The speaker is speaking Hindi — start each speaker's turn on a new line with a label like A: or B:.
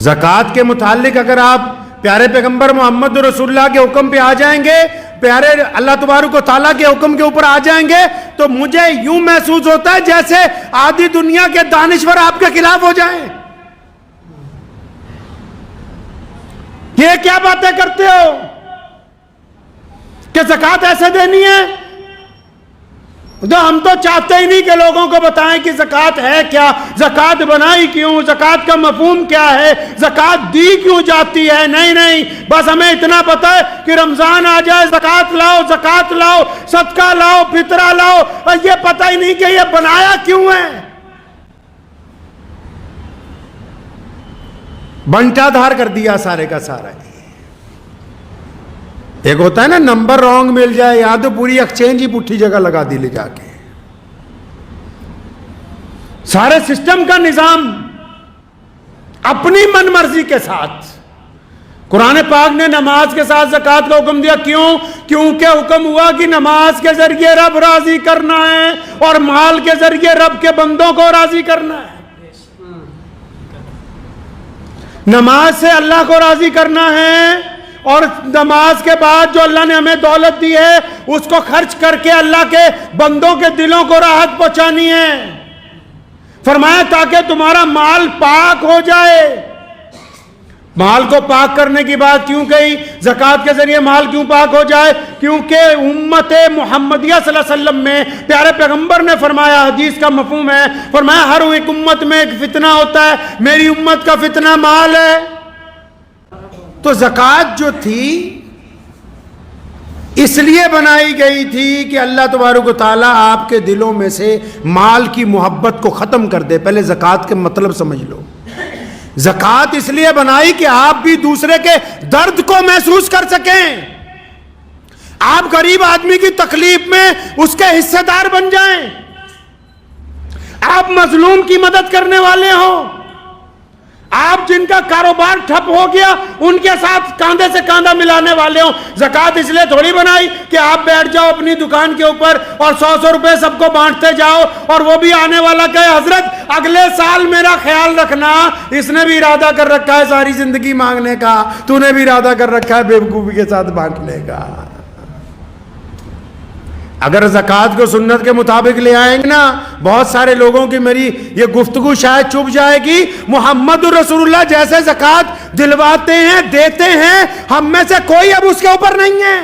A: ज़कात के मुतालिक अगर आप प्यारे पैगंबर मोहम्मद रसूलुल्लाह के हुक्म पे आ जाएंगे, प्यारे अल्लाह तबारक व तआला के हुक्म के ऊपर आ जाएंगे, तो मुझे यूं महसूस होता है जैसे आधी दुनिया के दानिश्वर आपके खिलाफ हो जाएं। ये क्या बातें करते हो कि ज़कात ऐसे देनी है? तो हम तो चाहते ही नहीं कि लोगों को बताएं कि ज़कात है क्या, ज़कात बनाई क्यों, ज़कात का मफहूम क्या है, ज़कात दी क्यों जाती है। नहीं नहीं, बस हमें इतना पता है कि रमजान आ जाए ज़कात लाओ, ज़कात लाओ, सदका लाओ, फितरा लाओ, और ये पता ही नहीं कि ये बनाया क्यों है। बंटाधार कर दिया सारे का सारा। एक होता है ना नंबर रॉन्ग मिल जाए, या तो पूरी एक्सचेंज ही पुट्ठी जगह लगा दी ले जाके। सारे सिस्टम का निजाम अपनी मनमर्जी के साथ। कुरान पाक ने नमाज के साथ ज़कात का हुक्म दिया, क्यों? क्योंकि हुक्म हुआ कि नमाज के जरिए रब राजी करना है और माल के जरिए रब के बंदों को राजी करना है। नमाज से अल्लाह को राजी करना है, और नमाज के बाद जो अल्लाह ने हमें दौलत दी है उसको खर्च करके अल्लाह के बंदों के दिलों को राहत पहुंचानी है। फरमाया ताकि तुम्हारा माल पाक हो जाए। माल को पाक करने की बात क्यों कही? ज़कात के जरिए माल क्यों पाक हो जाए? क्योंकि उम्मत मुहम्मदिया सल्लल्लाहु अलैहि वसल्लम में प्यारे पैगंबर ने फरमाया, हदीस का मफहूम है, फरमाया हर एक उम्मत में एक फितना होता है, मेरी उम्मत का फितना माल है। तो ज़कात जो थी इसलिए बनाई गई थी कि अल्लाह तबारक व तआला आपके दिलों में से माल की मोहब्बत को ख़त्म कर दे। पहले ज़कात के मतलब समझ लो। ज़कात इसलिए बनाई कि आप भी दूसरे के दर्द को महसूस कर सकें, आप गरीब आदमी की तकलीफ में उसके हिस्सेदार बन जाएं, आप मजलूम की मदद करने वाले हो, आप जिनका कारोबार ठप हो गया उनके साथ कांधे से कांधा मिलाने वाले हो। ज़कात इसलिए थोड़ी बनाई कि आप बैठ जाओ अपनी दुकान के ऊपर और 100 रुपए सबको बांटते जाओ, और वो भी आने वाला कहे हजरत अगले साल मेरा ख्याल रखना, इसने भी इरादा कर रखा है सारी जिंदगी मांगने का, तूने भी इरादा कर रखा है बेवकूफी के साथ बांटने का। अगर ज़कात को सुन्नत के मुताबिक ले आएंगे ना, बहुत सारे लोगों की मेरी ये गुफ्तगू शायद चुप जाएगी। मोहम्मद रसूलुल्लाह जैसे ज़कात दिलवाते हैं, देते हैं, हम में से कोई अब उसके ऊपर नहीं है।